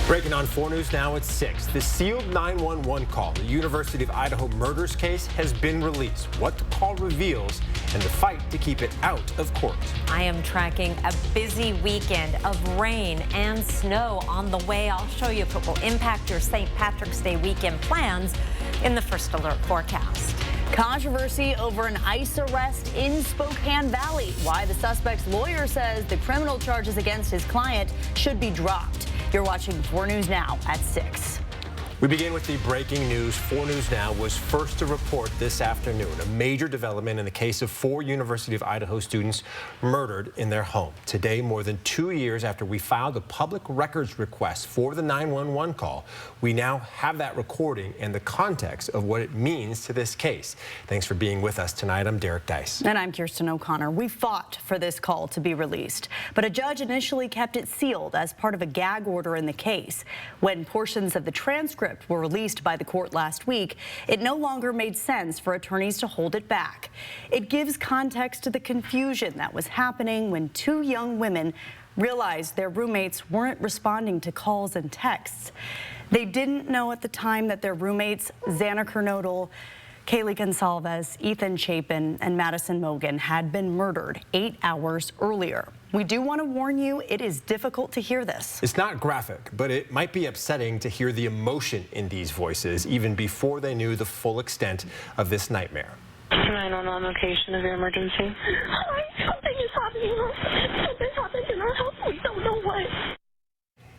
Breaking on 4 News now at 6. The sealed 911 call, the University of Idaho murders case, has been released. What the call reveals and the fight to keep it out of court. I am tracking a busy weekend of rain and snow on the way. I'll show you if it will impact your St. Patrick's Day weekend plans in the First Alert forecast. Controversy over an ICE arrest in Spokane Valley. Why the suspect's lawyer says the criminal charges against his client should be dropped. You're watching 4 News Now at 6. We begin with the breaking news. 4 News Now was first to report this afternoon a major development in the case of 4 University of Idaho students murdered in their home. Today, more than 2 years after we filed a public records request for the 911 call, we now have that recording and the context of what it means to this case. Thanks for being with us tonight. I'm Derek Dice. And I'm Kirsten O'Connor. We fought for this call to be released, but a judge initially kept it sealed as part of a gag order in the case. When portions of the transcript were released by the court last week, it no longer made sense for attorneys to hold it back. It gives context to the confusion that was happening when 2 young women realized their roommates weren't responding to calls and texts. They didn't know at the time that their roommates, Xana Kernodle, Kaylee Gonsalves, Ethan Chapin, and Madison Mogan, had been murdered 8 hours earlier. We do want to warn you, it is difficult to hear this. It's not graphic, but it might be upsetting to hear the emotion in these voices even before they knew the full extent of this nightmare. 911 location of your emergency. Something is happening. Something happened in our house. We don't know what.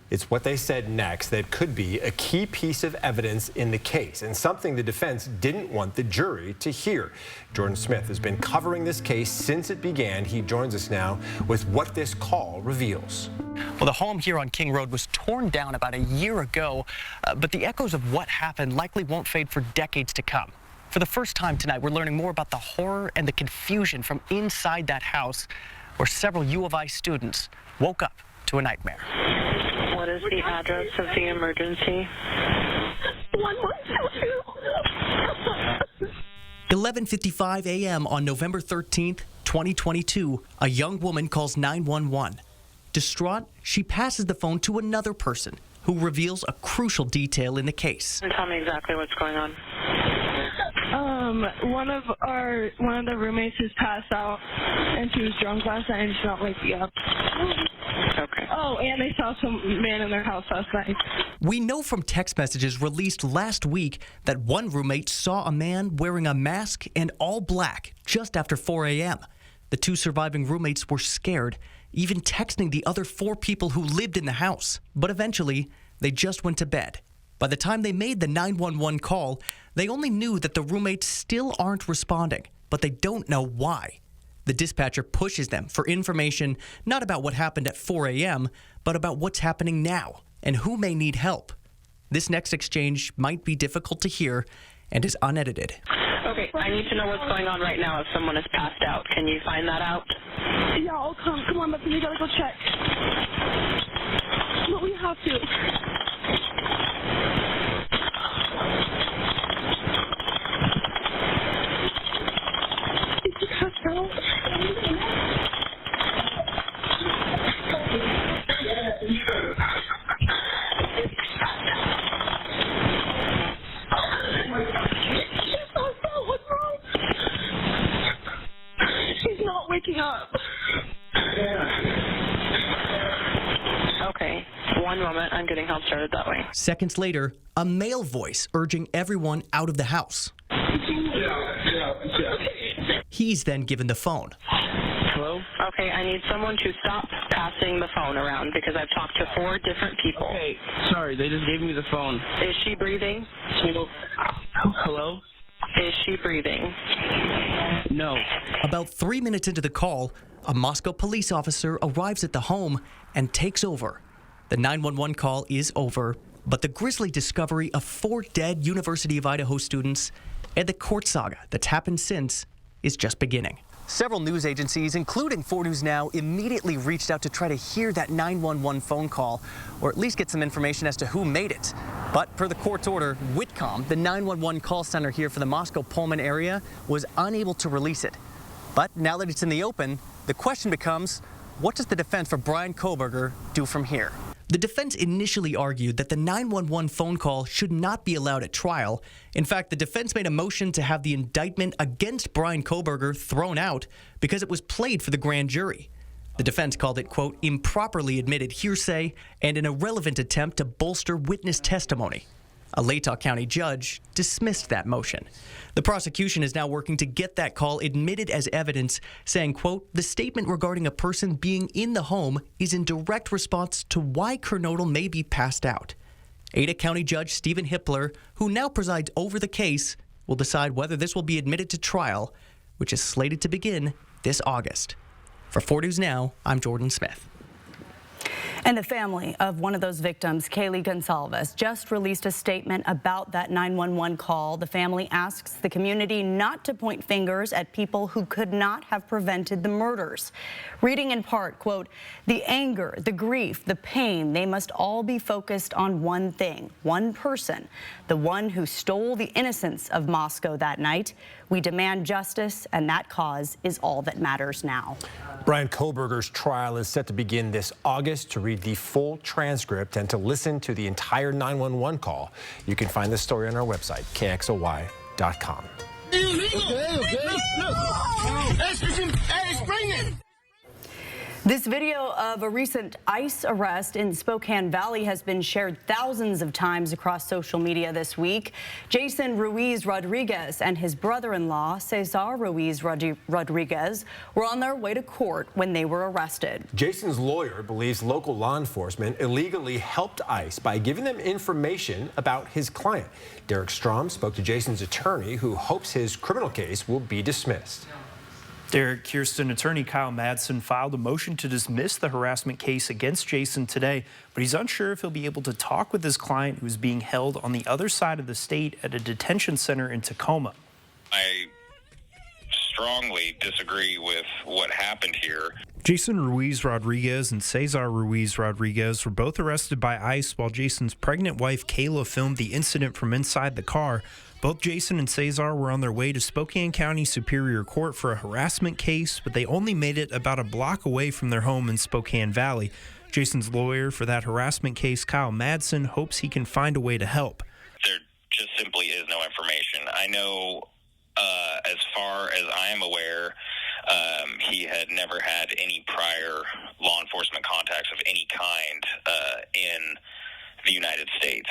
It's what they said next that could be a key piece of evidence in the case and something the defense didn't want the jury to hear. Jordan Smith has been covering this case since it began. He joins us now with what this call reveals. Well, the home here on King Road was torn down about a year ago, but the echoes of what happened likely won't fade for decades to come. For the first time tonight, we're learning more about the horror and the confusion from inside that house where several U of I students woke up to a nightmare. What is the address of the emergency? 1122. 11:55 a.m. on November 13th, 2022, a young woman calls 911. Distraught, she passes the phone to another person who reveals a crucial detail in the case. And tell me exactly what's going on. One of the roommates has passed out, and she was drunk last night and she's not waking up. Okay. Oh, and they saw some man in their house last night. We know from text messages released last week that one roommate saw a man wearing a mask and all black just after 4 a.m. The 2 surviving roommates were scared, even texting the other 4 people who lived in the house. But eventually, they just went to bed. By the time they made the 911 call, they only knew that the roommates still aren't responding, but they don't know why. The dispatcher pushes them for information not about what happened at 4 a.m., but about what's happening now and who may need help. This next exchange might be difficult to hear and is unedited. Okay, I need to know what's going on right now if someone has passed out. Can you find that out? Yeah, I'll come. Come on, we gotta go check. But we have to. Is he passed out? What's wrong? She's not waking up. Okay, one moment. I'm getting help started that way. Seconds later, a male voice urging everyone out of the house. He's then given the phone. Hello? Okay, I need someone to stop passing the phone around because I've talked to 4 different people. Okay, sorry, they just gave me the phone. Is she breathing? Hello? Is she breathing? No. About 3 minutes into the call, a Moscow police officer arrives at the home and takes over. The 911 call is over, but the grisly discovery of 4 dead University of Idaho students and the court saga that's happened since is just beginning. Several news agencies, including 4 News Now, immediately reached out to try to hear that 911 phone call, or at least get some information as to who made it. But per the court's order, Whitcom, the 911 call center here for the Moscow-Pullman area, was unable to release it. But now that it's in the open, the question becomes, what does the defense for Bryan Kohberger do from here? The defense initially argued that the 911 phone call should not be allowed at trial. In fact, the defense made a motion to have the indictment against Bryan Kohberger thrown out because it was played for the grand jury. The defense called it, quote, improperly admitted hearsay and an irrelevant attempt to bolster witness testimony. A Latah County judge dismissed that motion. The prosecution is now working to get that call admitted as evidence, saying, quote, the statement regarding a person being in the home is in direct response to why Kernodle may be passed out. Ada County Judge Stephen Hippler, who now presides over the case, will decide whether this will be admitted to trial, which is slated to begin this August. For 4 News Now, I'm Jordan Smith. And the family of one of those victims, Kaylee Gonsalves, just released a statement about that 911 call. The family asks the community not to point fingers at people who could not have prevented the murders. Reading in part, quote, the anger, the grief, the pain, they must all be focused on one thing, one person, the one who stole the innocence of Moscow that night. We demand justice, and that cause is all that matters now. Bryan Kohberger's trial is set to begin this August. To read the full transcript and to listen to the entire 911 call, you can find this story on our website, KXLY.com. This video of a recent ICE arrest in Spokane Valley has been shared thousands of times across social media this week. Jason Ruiz Rodriguez and his brother-in-law, Cesar Ruiz Rodriguez, were on their way to court when they were arrested. Jason's lawyer believes local law enforcement illegally helped ICE by giving them information about his client. Derek Strom spoke to Jason's attorney, who hopes his criminal case will be dismissed. Derek, Kirsten attorney Kyle Madsen filed a motion to dismiss the harassment case against Jason today, but he's unsure if he'll be able to talk with his client, who's being held on the other side of the state at a detention center in Tacoma. I strongly disagree with what happened here. Jason Ruiz Rodriguez and Cesar Ruiz Rodriguez were both arrested by ICE while Jason's pregnant wife Kayla filmed the incident from inside the car. Both Jason and Cesar were on their way to Spokane County Superior Court for a harassment case, but they only made it about a block away from their home in Spokane Valley. Jason's lawyer for that harassment case, Kyle Madsen, hopes he can find a way to help. There just simply is no information. I know, as far as I am aware, he had never had any prior law enforcement contacts of any kind in the United States.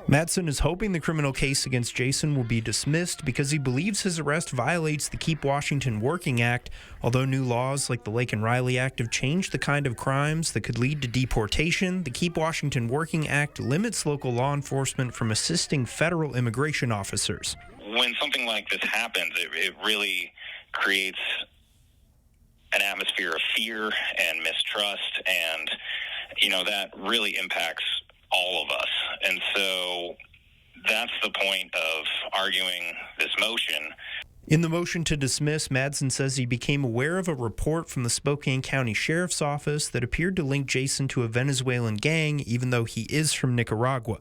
Madsen is hoping the criminal case against Jason will be dismissed because he believes his arrest violates the Keep Washington Working Act. Although new laws like the Lake and Riley Act have changed the kind of crimes that could lead to deportation, the Keep Washington Working Act limits local law enforcement from assisting federal immigration officers. When something like this happens, it really creates an atmosphere of fear and mistrust, and that really impacts all of us. And so that's the point of arguing this motion. In the motion to dismiss, Madsen says he became aware of a report from the Spokane County Sheriff's Office that appeared to link Jason to a Venezuelan gang, even though he is from Nicaragua.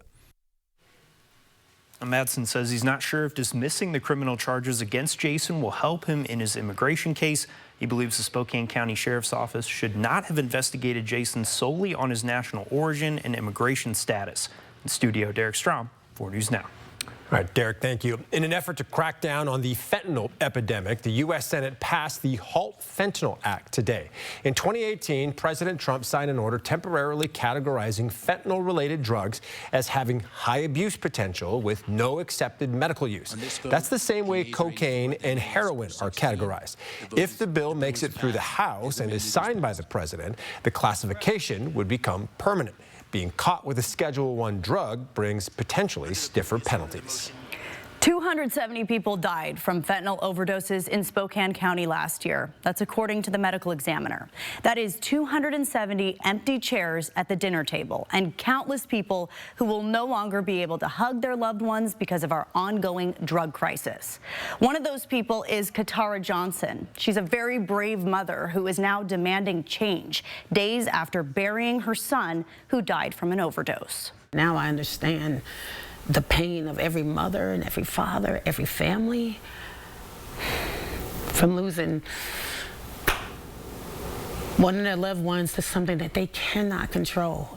Madsen says he's not sure if dismissing the criminal charges against Jason will help him in his immigration case. He believes the Spokane County Sheriff's Office should not have investigated Jason solely on his national origin and immigration status. In studio, Derek Strom, 4 News Now. All right, Derek, thank you. In an effort to crack down on the fentanyl epidemic, the U.S. Senate passed the Halt Fentanyl Act today. In 2018, President Trump signed an order temporarily categorizing fentanyl-related drugs as having high abuse potential with no accepted medical use. That's the same way cocaine and heroin are categorized. If the bill makes it through the House and is signed by the president, the classification would become permanent. Being caught with a Schedule I drug brings potentially stiffer penalties. 270 people died from fentanyl overdoses in Spokane County last year. That's according to the medical examiner. That is 270 empty chairs at the dinner table and countless people who will no longer be able to hug their loved ones because of our ongoing drug crisis. One of those people is Katara Johnson. She's a very brave mother who is now demanding change days after burying her son who died from an overdose. Now I understand the pain of every mother and every father, every family, from losing one of their loved ones to something that they cannot control.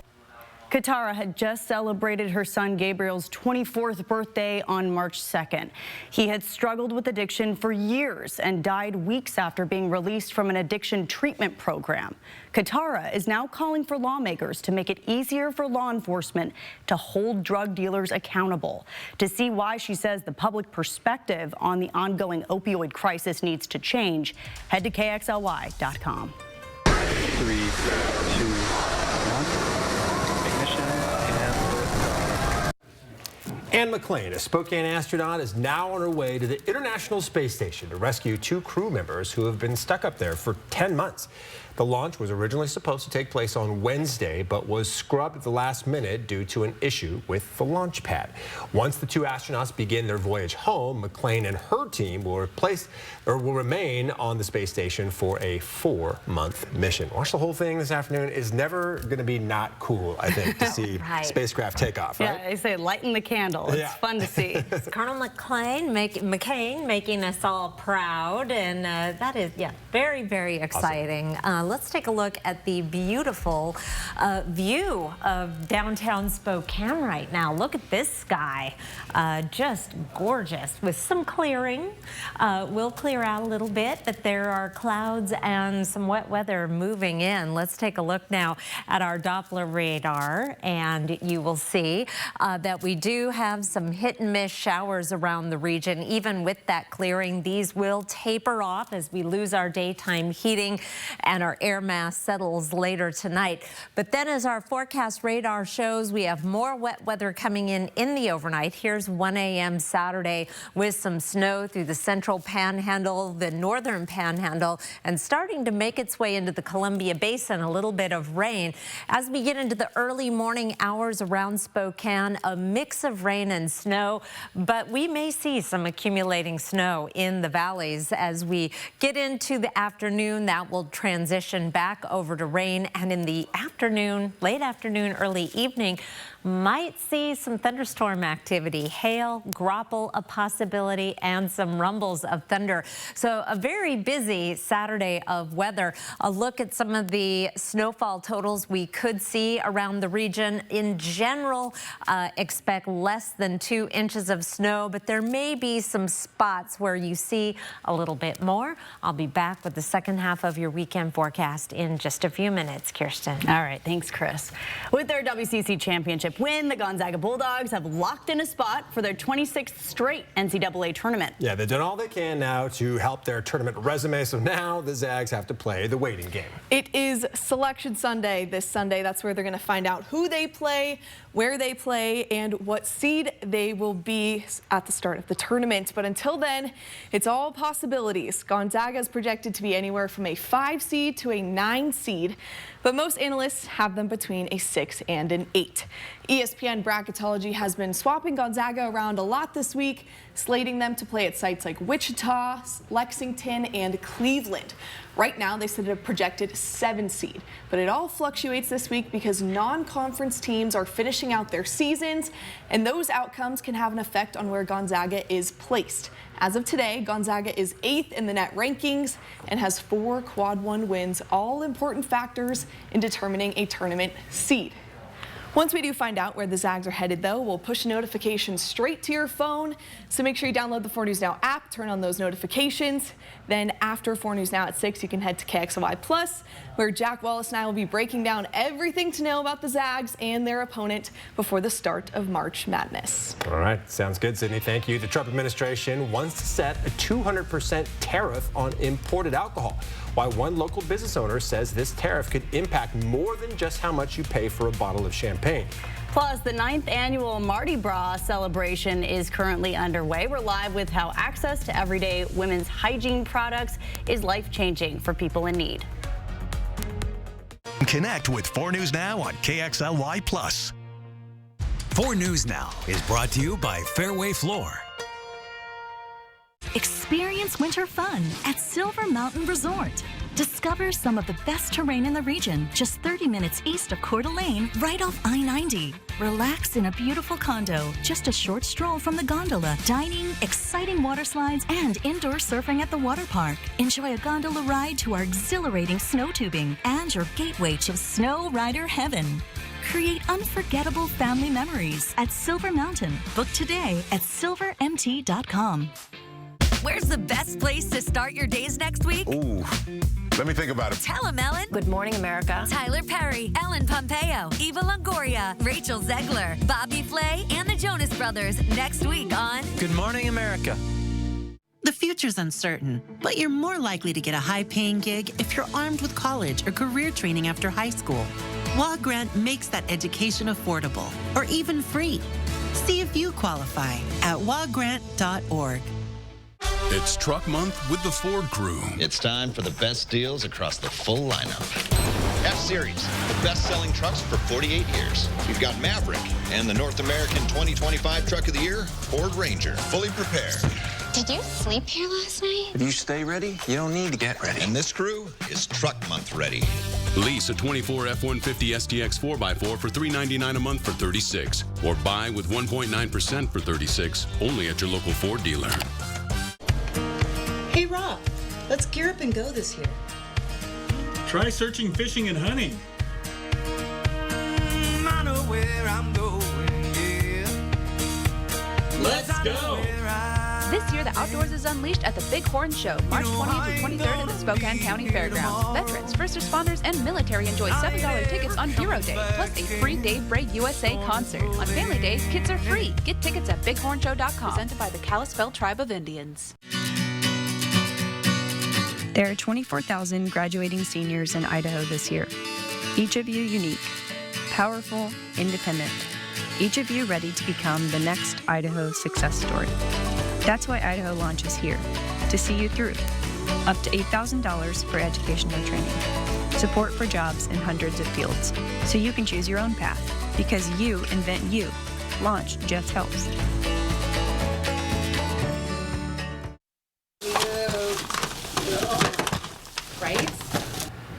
Katara had just celebrated her son Gabriel's 24th birthday on March 2nd. He had struggled with addiction for years and died weeks after being released from an addiction treatment program. Katara is now calling for lawmakers to make it easier for law enforcement to hold drug dealers accountable. To see why she says the public perspective on the ongoing opioid crisis needs to change, head to KXLY.com. 3, 2, 1. Anne McClain, a Spokane astronaut, is now on her way to the International Space Station to rescue 2 crew members who have been stuck up there for 10 months. The launch was originally supposed to take place on Wednesday, but was scrubbed at the last minute due to an issue with the launch pad. Once the 2 astronauts begin their voyage home, McClain and her team will remain on the space station for a 4-month mission. Watch the whole thing this afternoon. Is never going to be not cool, I think, to see spacecraft take off, right? Yeah, they say lighten the candle. It's fun to see. Colonel McCain making us all proud, and that is, very, very exciting. Awesome. Let's take a look at the beautiful view of downtown Spokane right now. Look at this sky, just gorgeous with some clearing. We'll clear out a little bit, but there are clouds and some wet weather moving in. Let's take a look now at our Doppler radar, and you will see that we do have some hit and miss showers around the region. Even with that clearing, these will taper off as we lose our daytime heating and our air mass settles later tonight. But then as our forecast radar shows, we have more wet weather coming in the overnight. Here's 1 a.m. Saturday with some snow through the central panhandle, the northern panhandle, and starting to make its way into the Columbia Basin, a little bit of rain. As we get into the early morning hours around Spokane, a mix of rain and snow, but we may see some accumulating snow in the valleys as we get into the afternoon. That will transition back over to rain, and in the afternoon, late afternoon, early evening, might see some thunderstorm activity, hail, graupel, a possibility, and some rumbles of thunder. So a very busy Saturday of weather. A look at some of the snowfall totals we could see around the region. In general, expect less than 2 inches of snow, but there may be some spots where you see a little bit more. I'll be back with the second half of your weekend forecast in just a few minutes, Kirsten. All right, thanks, Chris. With their WCC championship win, the Gonzaga Bulldogs have locked in a spot for their 26th straight NCAA tournament. Yeah, they've done all they can now to help their tournament resume, so now the Zags have to play the waiting game. It is Selection Sunday this Sunday. That's where they're going to find out who they play, where they play, and what seed they will be at the start of the tournament. But until then, it's all possibilities. Gonzaga is projected to be anywhere from a 5 seed to a 9 seed, but most analysts have them between a 6 and an 8. ESPN Bracketology has been swapping Gonzaga around a lot this week, slating them to play at sites like Wichita, Lexington, and Cleveland. Right now, they sit at a projected 7 seed, but it all fluctuates this week because non-conference teams are finishing out their seasons, and those outcomes can have an effect on where Gonzaga is placed. As of today, Gonzaga is 8th in the net rankings and has 4 quad 1 wins, all important factors in determining a tournament seed. Once we do find out where the Zags are headed, though, we'll push a notification straight to your phone. So make sure you download the 4 News Now app, turn on those notifications. Then after 4 News Now at 6, you can head to KXLY Plus, where Jack Wallace and I will be breaking down everything to know about the Zags and their opponent before the start of March Madness. All right, sounds good, Sydney. Thank you. The Trump administration wants to set a 200% tariff on imported alcohol, while one local business owner says this tariff could impact more than just how much you pay for a bottle of champagne. Plus, the 9th annual Mardi Gras celebration is currently underway. We're live with how access to everyday women's hygiene products is life-changing for people in need. Connect with 4 News Now on KXLY Plus. 4 News Now is brought to you by Fairway Floor. Experience winter fun at Silver Mountain Resort. Discover some of the best terrain in the region, just 30 minutes east of Coeur d'Alene, right off I-90. Relax in a beautiful condo, just a short stroll from the gondola, dining, exciting water slides, and indoor surfing at the water park. Enjoy a gondola ride to our exhilarating snow tubing and your gateway to snow rider heaven. create unforgettable family memories at Silver Mountain. Book today at silvermt.com. Where's the best place to start your days next week? Ooh, let me think about it. Tell them, Ellen. Good morning, America. Tyler Perry, Ellen Pompeo, Eva Longoria, Rachel Zegler, Bobby Flay, and the Jonas Brothers next week on Good Morning America. The future's uncertain, but you're more likely to get a high-paying gig if you're armed with college or career training after high school. WA Grant makes that education affordable or even free. See if you qualify at wagrant.org. It's Truck Month with the Ford Crew. It's time for the best deals across the full lineup. F-Series, the best-selling trucks for 48 years. We've got Maverick and the North American 2025 Truck of the Year, Ford Ranger, fully prepared. Did you sleep here last night? If you stay ready, you don't need to get ready. And this crew is Truck Month ready. Lease a 24 F-150 STX 4x4 for $399 a month for 36, or buy with 1.9% for 36, only at your local Ford dealer. Hey Rob, let's gear up and go this year. Try searching, fishing, and hunting. I know where I'm going, yeah. Let's go! This year, the outdoors is unleashed at the Bighorn Show, March 20th through 23rd in the Spokane County Fairgrounds. Veterans, first responders, and military enjoy $7 tickets on Hero Day, plus a free Dave Bray USA concert. On Family Day, kids are free. Get tickets at bighornshow.com. Presented by the Kalispel Tribe of Indians. There are 24,000 graduating seniors in Idaho this year. Each of you unique, powerful, independent. Each of you ready to become the next Idaho success story. That's why Idaho launches here, to see you through. Up to $8,000 for educational training. Support for jobs in hundreds of fields, so you can choose your own path. Because you invent you. Launch just helps. Right?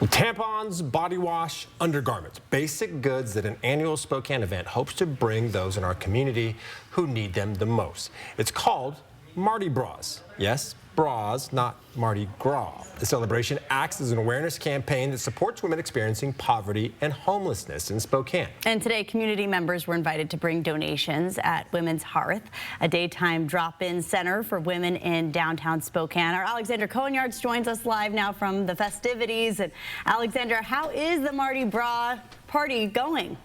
Tampons, body wash, undergarments, basic goods that an annual Spokane event hopes to bring those in our community who need them the most. It's called Mardi Bras. Yes, bras, not Mardi Gras. The celebration acts as an awareness campaign that supports women experiencing poverty and homelessness in Spokane. And today, community members were invited to bring donations at Women's Hearth, a daytime drop-in center for women in downtown Spokane. Our Alexandra Cohen-Yards joins us live now from the festivities. And Alexandra, how is the Mardi Gras party going?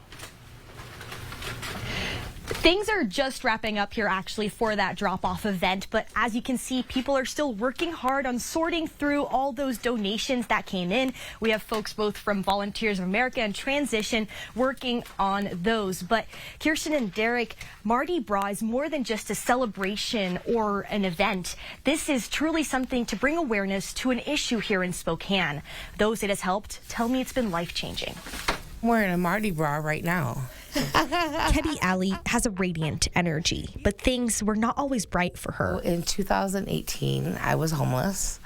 Things are just wrapping up here actually for that drop-off event, but as you can see, people are still working hard on sorting through all those donations that came in. We have folks both from Volunteers of America and Transition working on those. But Kirsten and Derek, Mardi Gras is more than just a celebration or an event. This is truly something to bring awareness to an issue here in Spokane. Those it has helped tell me it's been life-changing. We're in a Mardi Gras right now. Kebby Alley has a radiant energy, but things were not always bright for her. In 2018, I was homeless,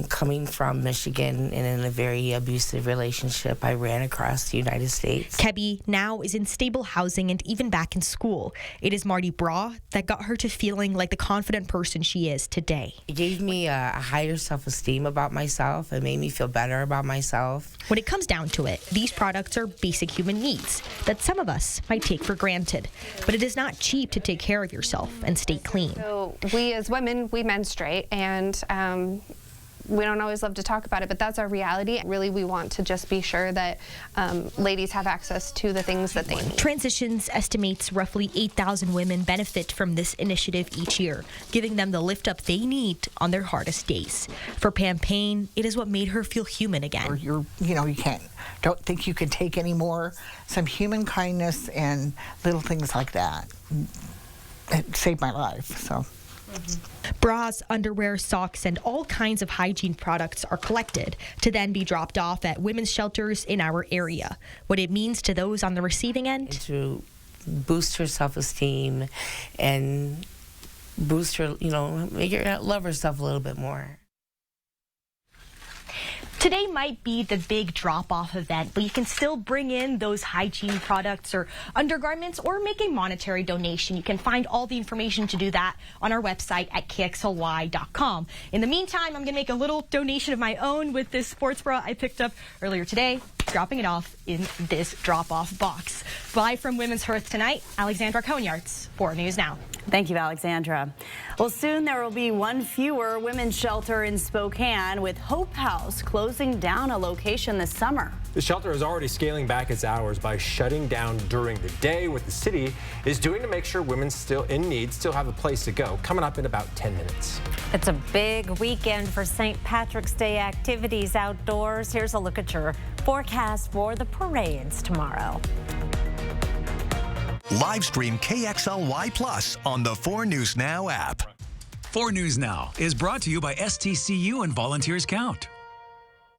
coming from Michigan and in a very abusive relationship. I ran across the United States. Kebby now is in stable housing and even back in school. It is Mardi Gras that got her to feeling like the confident person she is today. It gave me a higher self-esteem about myself. It made me feel better about myself. When it comes down to it, these products are basic human needs that some of us might take for granted. But it is not cheap to take care of yourself and stay clean. So we as women, we menstruate, and we don't always love to talk about it, but that's our reality. Really, we want to just be sure that ladies have access to the things that they need. Transitions estimates roughly 8,000 women benefit from this initiative each year, giving them the lift up they need on their hardest days. For Pam Payne, it is what made her feel human again. You don't think you can take any more. Some human kindness and little things like that. It saved my life, so. Bras, underwear, socks, and all kinds of hygiene products are collected to then be dropped off at women's shelters in our area. What it means to those on the receiving end? To boost her self-esteem and boost her, make her love herself a little bit more. Today might be the big drop-off event, but you can still bring in those hygiene products or undergarments or make a monetary donation. You can find all the information to do that on our website at kxly.com. In the meantime, I'm going to make a little donation of my own with this sports bra I picked up earlier today. dropping it off in this drop-off box. Live from Women's Hearth tonight, Alexandra Conyarts, 4 News Now. Thank you, Alexandra. Well, soon there will be one fewer women's shelter in Spokane, with Hope House closing down a location this summer. The shelter is already scaling back its hours by shutting down during the day. What the city is doing to make sure women still in need still have a place to go. Coming up in about 10 minutes. It's a big weekend for St. Patrick's Day activities outdoors. Here's a look at your forecast for the parades tomorrow. Live stream KXLY Plus on the 4 News Now app. 4 News Now is brought to you by STCU and Volunteers Count.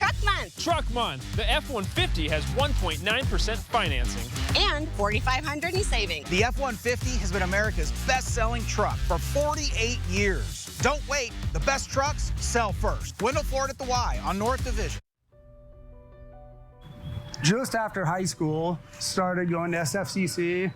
Truck Month. Truck Month. The F-150 has 1.9% financing. And $4,500 in savings. The F-150 has been America's best-selling truck for 48 years. Don't wait. The best trucks sell first. Wendell Ford at the Y on North Division. Just after high school, started going to SFCC,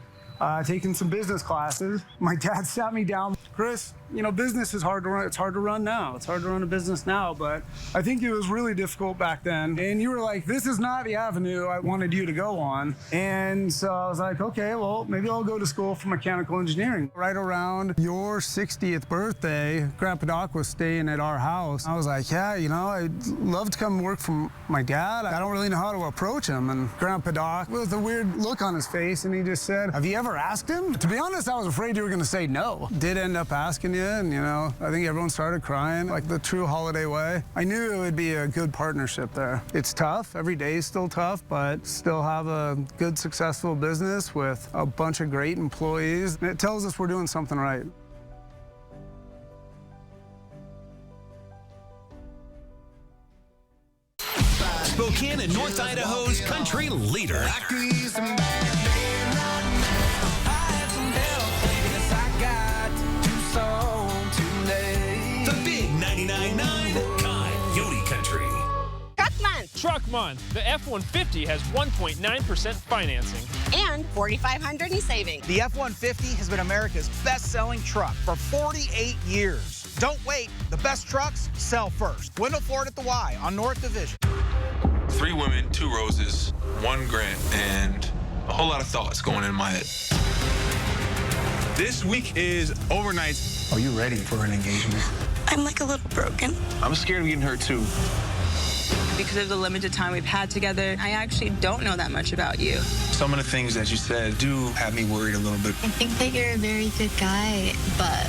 taking some business classes. My dad sat me down. Chris, you know, business is hard to run. It's hard to run now. It's hard to run a business now, but I think it was really difficult back then. And you were like, this is not the avenue I wanted you to go on. And so I was like, okay, well, maybe I'll go to school for mechanical engineering. Right around your 60th birthday, Grandpa Doc was staying at our house. I was like, yeah, you know, I'd love to come work for my dad. I don't really know how to approach him. And Grandpa Doc, with a weird look on his face, and he just said, have you ever asked him? To be honest, I was afraid you were going to say no. Did end up asking you, and you know, I think everyone started crying like the true holiday way. I knew it would be a good partnership there. It's tough. Every day is still tough, but still have a good, successful business with a bunch of great employees. And it tells us we're doing something right. Spokane and North Idaho's country leader. The big 99.9 Coyote Country. Truck Month. Truck Month. The F-150 has 1.9% financing. And $4,500 in savings. The F-150 has been America's best-selling truck for 48 years. Don't wait. The best trucks sell first. Wendell Ford at the Y on North Division. 3 women, 2 roses, 1 grant, and a whole lot of thoughts going in my head. This week is overnights. Are you ready for an engagement? I'm like a little broken. I'm scared of getting hurt too. Because of the limited time we've had together, I actually don't know that much about you. Some of the things that you said do have me worried a little bit. I think that you're a very good guy, but...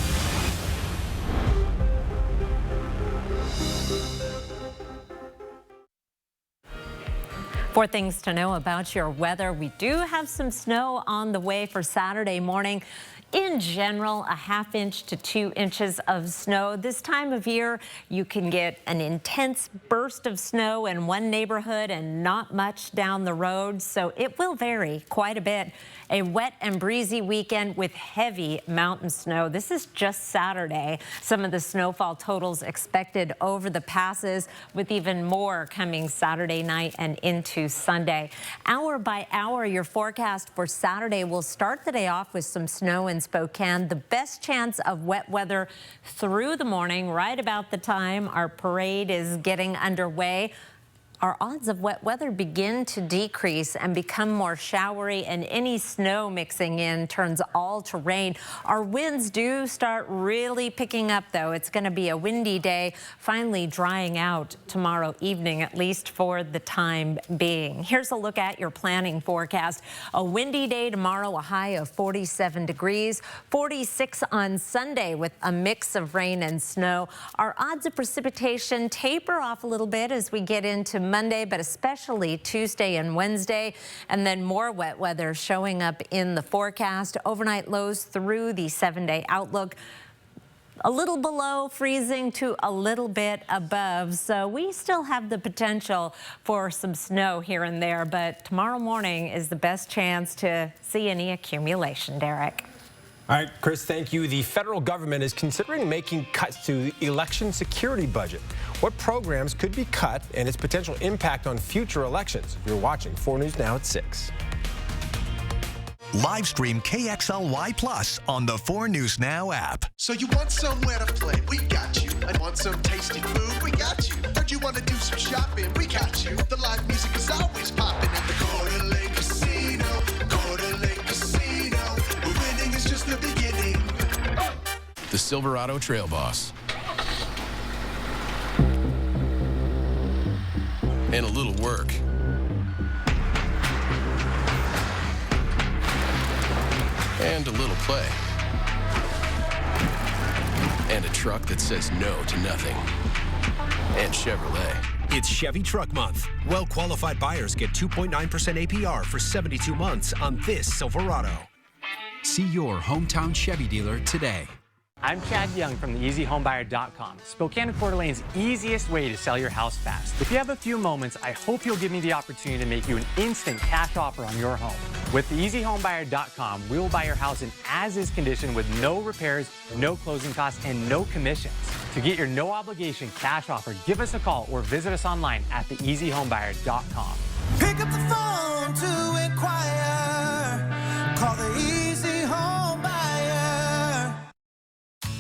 For things to know about your weather, we do have some snow on the way for Saturday morning. In general, a 1/2 inch to 2 inches of snow. This time of year, you can get an intense burst of snow in one neighborhood and not much down the road, so it will vary quite a bit. A wet and breezy weekend with heavy mountain snow. This is just Saturday. Some of the snowfall totals expected over the passes, with even more coming Saturday night and into Sunday. Hour by hour, your forecast for Saturday will start the day off with some snow in Spokane. The best chance of wet weather through the morning, right about the time our parade is getting underway. Our odds of wet weather begin to decrease and become more showery, and any snow mixing in turns all to rain. Our winds do start really picking up, though. It's going to be a windy day, finally drying out tomorrow evening, at least for the time being. Here's a look at your planning forecast. A windy day tomorrow, a high of 47 degrees, 46 on Sunday with a mix of rain and snow. Our odds of precipitation taper off a little bit as we get into Monday, but especially Tuesday and Wednesday, and then more wet weather showing up in the forecast. Overnight lows through the 7-day outlook. A little below freezing to a little bit above, so we still have the potential for some snow here and there, but tomorrow morning is the best chance to see any accumulation, Derek. All right, Chris, thank you. The federal government is considering making cuts to the election security budget. What programs could be cut and its potential impact on future elections? If you're watching 4 News Now at 6. Live stream KXLY Plus on the 4 News Now app. So you want somewhere to play? We got you. I want some tasty food? We got you. Heard you want to do some shopping, we got you. The live music is always popping at the Coeur d'Alene Casino. Coeur d'Alene Casino, where winning is just the beginning. The Silverado Trail Boss. And a little work. And a little play. And a truck that says no to nothing. And Chevrolet. It's Chevy Truck Month. Well-qualified buyers get 2.9% APR for 72 months on this Silverado. See your hometown Chevy dealer today. I'm Chad Young from theeasyhomebuyer.com, Spokane and Coeur d'Alene's easiest way to sell your house fast. If you have a few moments, I hope you'll give me the opportunity to make you an instant cash offer on your home. With theeasyhomebuyer.com, we will buy your house in as-is condition with no repairs, no closing costs, and no commissions. To get your no-obligation cash offer, give us a call or visit us online at theeasyhomebuyer.com. Pick up the phone to inquire. Call the Easy Home Buyer.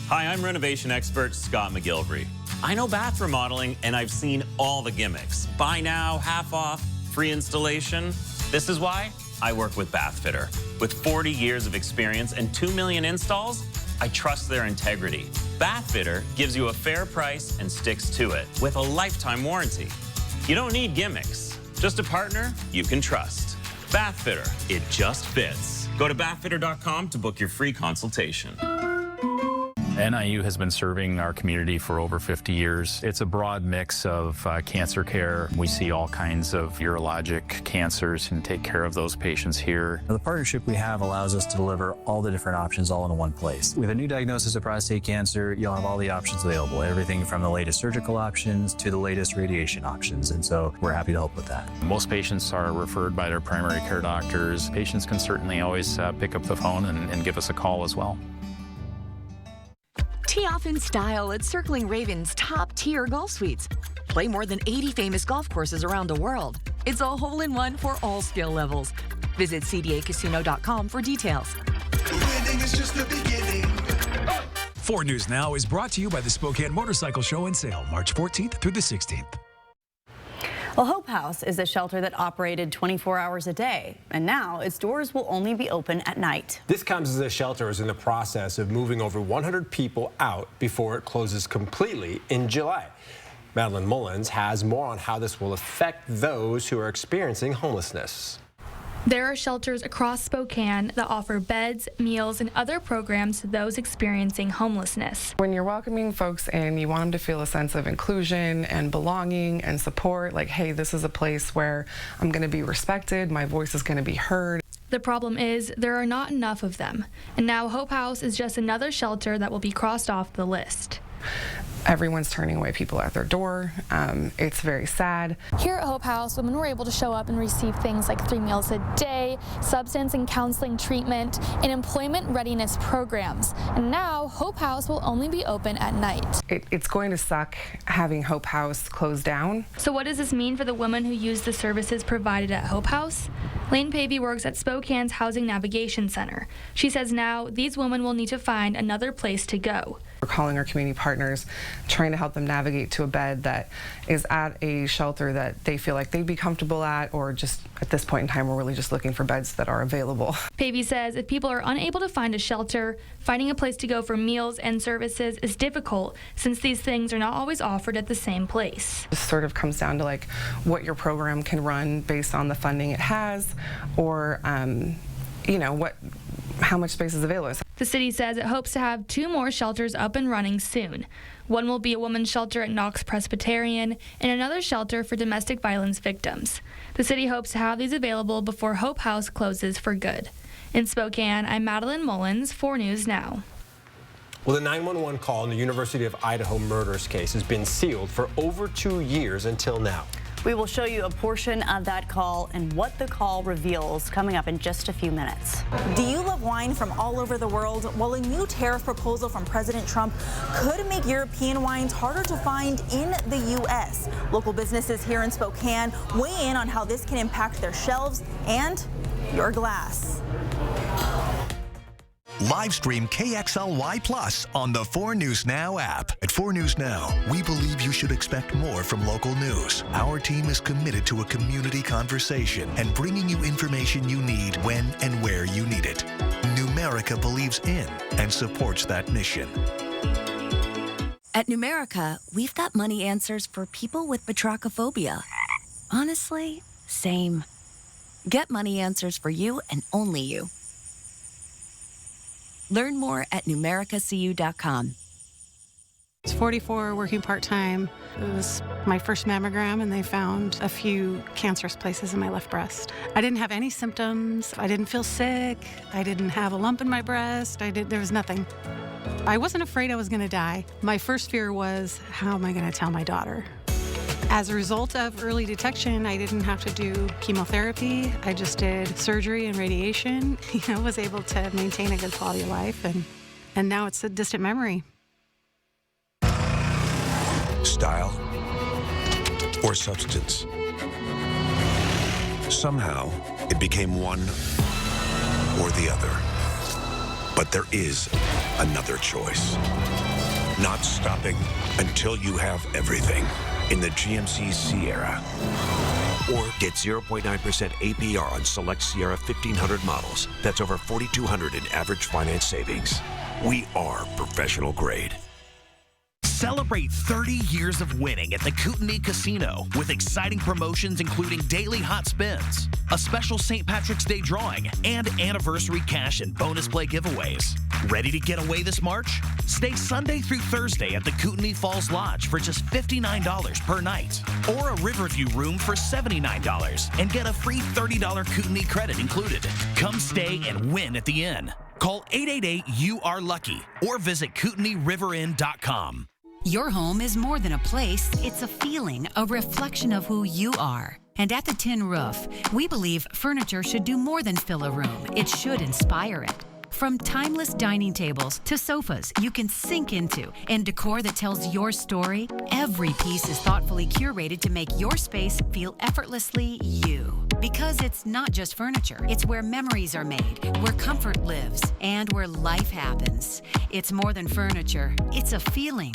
Hi, I'm renovation expert Scott McGilvery. I know bath remodeling and I've seen all the gimmicks. Buy now, half off, free installation. This is why I work with Bathfitter. With 40 years of experience and 2 million installs, I trust their integrity. Bathfitter gives you a fair price and sticks to it with a lifetime warranty. You don't need gimmicks, just a partner you can trust. Bathfitter, it just fits. Go to bathfitter.com to book your free consultation. NIU has been serving our community for over 50 years. It's a broad mix of cancer care. We see all kinds of urologic cancers and take care of those patients here. The partnership we have allows us to deliver all the different options all in one place. With a new diagnosis of prostate cancer, you'll have all the options available, everything from the latest surgical options to the latest radiation options, and so we're happy to help with that. Most patients are referred by their primary care doctors. Patients can certainly always pick up the phone and give us a call as well. Tee off in style at Circling Ravens' top-tier golf suites. Play more than 80 famous golf courses around the world. It's a hole-in-one for all skill levels. Visit cdacasino.com for details. Winning is just the beginning. 4 News Now is brought to you by the Spokane Motorcycle Show and Sale, March 14th through the 16th. Well, Hope House is a shelter that operated 24 hours a day, and now its doors will only be open at night. This comes as the shelter is in the process of moving over 100 people out before it closes completely in July. Madeline Mullins has more on how this will affect those who are experiencing homelessness. There are shelters across Spokane that offer beds, meals, and other programs to those experiencing homelessness. When you're welcoming folks in, you want them to feel a sense of inclusion and belonging and support, like, hey, this is a place where I'm going to be respected, my voice is going to be heard. The problem is there are not enough of them, and now Hope House is just another shelter that will be crossed off the list. Everyone's turning away people at their door. It's very sad. Here at Hope House, women were able to show up and receive things like 3 meals a day, substance and counseling treatment, and employment readiness programs. And now Hope House will only be open at night. It's going to suck having Hope House closed down. So what does this mean for the women who use the services provided at Hope House? Lane Pavey works at Spokane's Housing Navigation Center. She says now these women will need to find another place to go. We're calling our community partners, trying to help them navigate to a bed that is at a shelter that they feel like they'd be comfortable at, or just at this point in time, we're really just looking for beds that are available. Pavey says if people are unable to find a shelter, finding a place to go for meals and services is difficult since these things are not always offered at the same place. It sort of comes down to like what your program can run based on the funding it has, or you know, how much space is available. The city says it hopes to have 2 more shelters up and running soon. One will be a women's shelter at Knox Presbyterian and another shelter for domestic violence victims. The city hopes to have these available before Hope House closes for good. In Spokane, I'm Madeline Mullins, 4 News Now. Well, the 911 call in the University of Idaho murders case has been sealed for over 2 years until now. We will show you a portion of that call and what the call reveals coming up in just a few minutes. Do you love wine from all over the world? Well, a new tariff proposal from President Trump could make European wines harder to find in the U.S. Local businesses here in Spokane weigh in on how this can impact their shelves and your glass. Live stream KXLY Plus on the 4 News Now app. At 4 News Now, we believe you should expect more from local news. Our team is committed to a community conversation and bringing you information you need when and where you need it. Numerica believes in and supports that mission. At Numerica, we've got money answers for people with batrachophobia. Honestly, same. Get money answers for you and only you. Learn more at numericacu.com. I was 44, working part-time. It was my first mammogram, and they found a few cancerous places in my left breast. I didn't have any symptoms. I didn't feel sick. I didn't have a lump in my breast. There was nothing. I wasn't afraid I was going to die. My first fear was, how am I going to tell my daughter? As a result of early detection, I didn't have to do chemotherapy. I just did surgery and radiation. Was able to maintain a good quality of life, and now it's a distant memory. Style or substance. Somehow, it became one or the other. But there is another choice. Not stopping until you have everything in the GMC Sierra. Or get 0.9% APR on select Sierra 1500 models. That's over $4,200 in average finance savings. We are professional grade. Celebrate 30 years of winning at the Kootenai Casino with exciting promotions including daily hot spins, a special St. Patrick's Day drawing, and anniversary cash and bonus play giveaways. Ready to get away this March? Stay Sunday through Thursday at the Kootenai Falls Lodge for just $59 per night, or a Riverview room for $79 and get a free $30 Kootenai credit included. Come stay and win at the inn. Call 888-YOU-ARE-LUCKY or visit KootenaiRiverInn.com. Your home is more than a place, it's a feeling, a reflection of who you are. And at the Tin Roof, we believe furniture should do more than fill a room. It should inspire it. From timeless dining tables to sofas you can sink into and decor that tells your story, every piece is thoughtfully curated to make your space feel effortlessly you. Because it's not just furniture, it's where memories are made, where comfort lives, and where life happens. It's more than furniture, it's a feeling.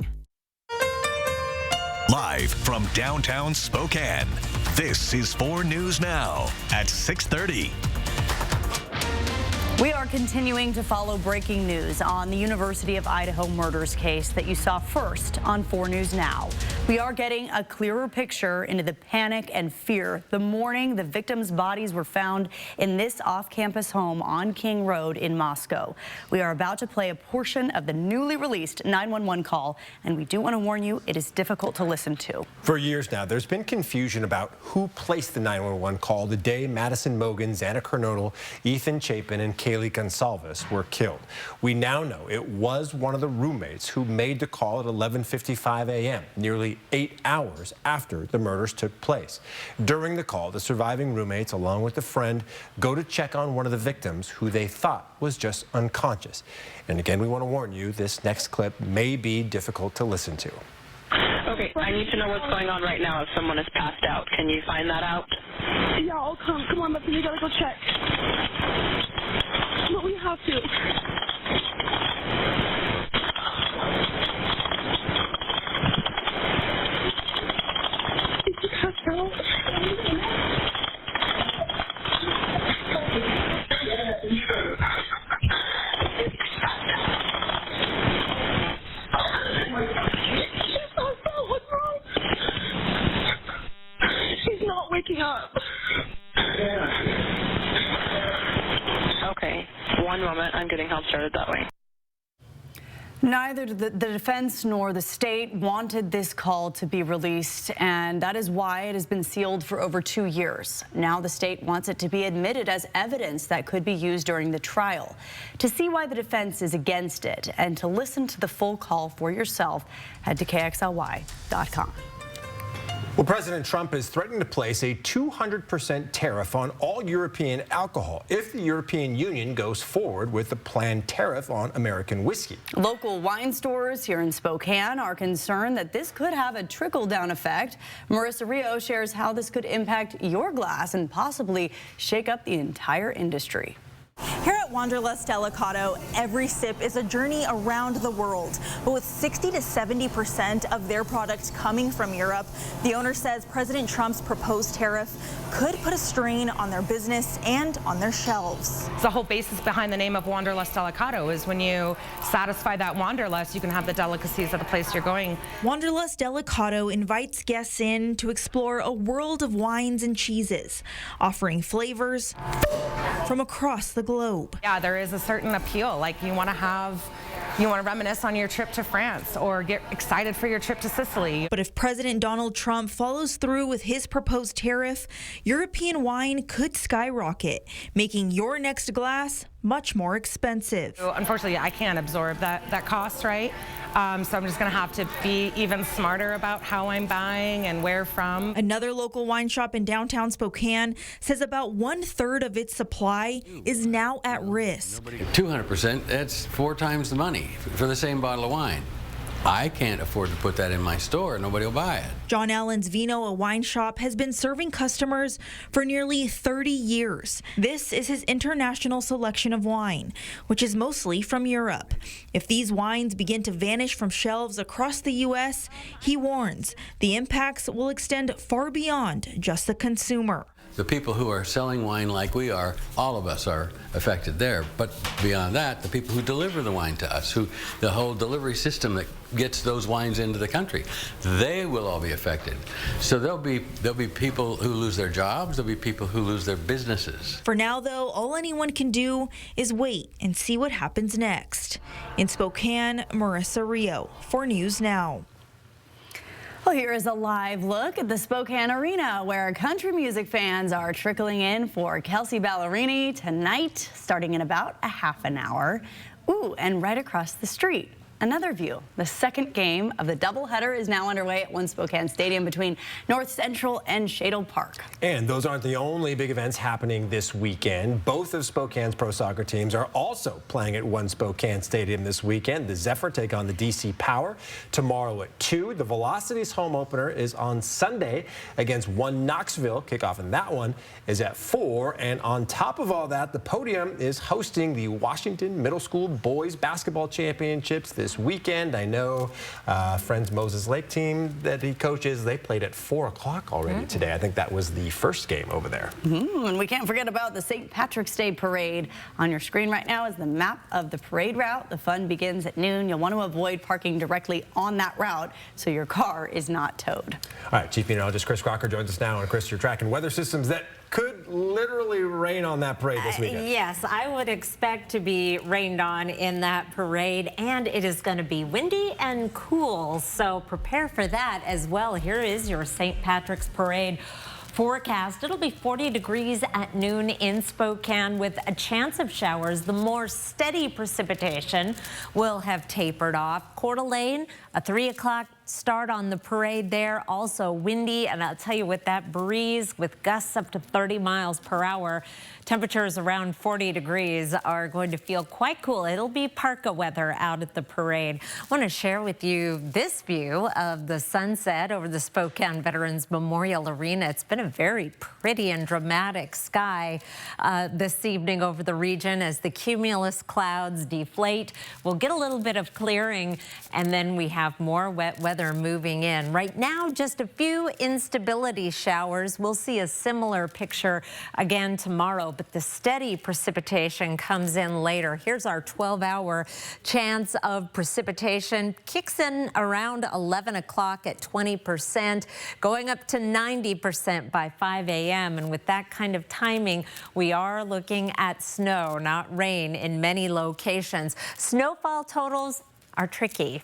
Live from downtown Spokane, this is 4 News Now at 6:30. We are continuing to follow breaking news on the University of Idaho murders case that you saw first on 4 News Now. We are getting a clearer picture into the panic and fear the morning the victims' bodies were found in this off-campus home on King Road in Moscow. We are about to play a portion of the newly released 911 call, and we do want to warn you, it is difficult to listen to. For years now, there's been confusion about who placed the 911 call the day Madison Mogen, Xana Kernodle, Ethan Chapin, and Kaylee Gonsalves were killed. We now know it was one of the roommates who made the call at 11:55 a.m., nearly 8 hours after the murders took place. During the call, the surviving roommates, along with a friend, go to check on one of the victims who they thought was just unconscious. And again, we want to warn you, this next clip may be difficult to listen to. Okay, I need to know what's going on right now if someone is passed out. Can you find that out? Yeah, I'll come. Come on, Bethany, we gotta go check. But we have to. Is he passed out? She's not waking up. Okay, one moment. I'm getting help started that way. Neither the defense nor the state wanted this call to be released, and that is why it has been sealed for over 2 years. Now the state wants it to be admitted as evidence that could be used during the trial. To see why the defense is against it and to listen to the full call for yourself, head to KXLY.com. Well, President Trump is threatening to place a 200% tariff on all European alcohol if the European Union goes forward with the planned tariff on American whiskey. Local wine stores here in Spokane are concerned that this could have a trickle-down effect. Marissa Rio shares how this could impact your glass and possibly shake up the entire industry. Here at at Wanderlust Delicato, every sip is a journey around the world. But with 60 to 70% of their product coming from Europe, the owner says President Trump's proposed tariff could put a strain on their business and on their shelves. The whole basis behind the name of Wanderlust Delicato is when you satisfy that wanderlust, you can have the delicacies at the place you're going. Wanderlust Delicato invites guests in to explore a world of wines and cheeses, offering flavors from across the globe. Yeah, there is a certain appeal. Like you want to reminisce on your trip to France or get excited for your trip to Sicily. But if President Donald Trump follows through with his proposed tariff, European wine could skyrocket, making your next glass much more expensive. Unfortunately, I can't absorb that cost, right? So I'm just going to have to be even smarter about how I'm buying and where from. Another local wine shop in downtown Spokane says about 1/3 of its supply is now at risk. 200%, that's 4 times the money for the same bottle of wine. I can't afford to put that in my store. Nobody will buy it. John Allen's Vino, a wine shop, has been serving customers for nearly 30 years. This is his international selection of wine, which is mostly from Europe. If these wines begin to vanish from shelves across the U.S., he warns the impacts will extend far beyond just the consumer. The people who are selling wine like we are, all of us are affected there. But beyond that, the people who deliver the wine to us, the whole delivery system that gets those wines into the country, they will all be affected. So there'll be people who lose their jobs, there'll be people who lose their businesses. For now, though, all anyone can do is wait and see what happens next. In Spokane, Marissa Rio, 4 News Now. Well, here is a live look at the Spokane Arena, where country music fans are trickling in for Kelsea Ballerini tonight, starting in about a half an hour. Ooh, and right across the street, another view. The second game of the doubleheader is now underway at One Spokane Stadium between North Central and Shadle Park. And those aren't the only big events happening this weekend. Both of Spokane's pro soccer teams are also playing at One Spokane Stadium this weekend. The Zephyr take on the DC Power tomorrow at 2. The Velocity's home opener is on Sunday against One Knoxville. Kickoff in that one is at 4. And on top of all that, the Podium is hosting the Washington Middle School Boys Basketball Championships this weekend. I know Friends Moses Lake team that he coaches, they played at 4 o'clock already today. I think that was the first game over there. And we can't forget about the St. Patrick's Day Parade. On your screen right now is the map of the parade route. The fun begins at noon. You'll want to avoid parking directly on that route so your car is not towed. All right, Chief Meteorologist Chris Crocker joins us now. And Chris, you're tracking weather systems that could literally rain on that parade this weekend. Yes, I would expect to be rained on in that parade, and it is going to be windy and cool, so prepare for that as well. Here is your St. Patrick's Parade forecast. It'll be 40 degrees at noon in Spokane with a chance of showers. The more steady precipitation will have tapered off. Coeur d'Alene, a 3 o'clock start on the parade there. Also windy, and I'll tell you, with that breeze with gusts up to 30 miles per hour, temperatures around 40 degrees are going to feel quite cool. It'll be parka weather out at the parade. I want to share with you this view of the sunset over the Spokane Veterans Memorial Arena. It's been a very pretty and dramatic sky this evening over the region as the cumulus clouds deflate. We'll get a little bit of clearing, and then we have more wet weather moving in. Right now, just a few instability showers. We'll see a similar picture again tomorrow, but the steady precipitation comes in later. Here's our 12-hour chance of precipitation. Kicks in around 11 o'clock at 20%, going up to 90% by 5 a.m. And with that kind of timing, we are looking at snow, not rain, in many locations. Snowfall totals are tricky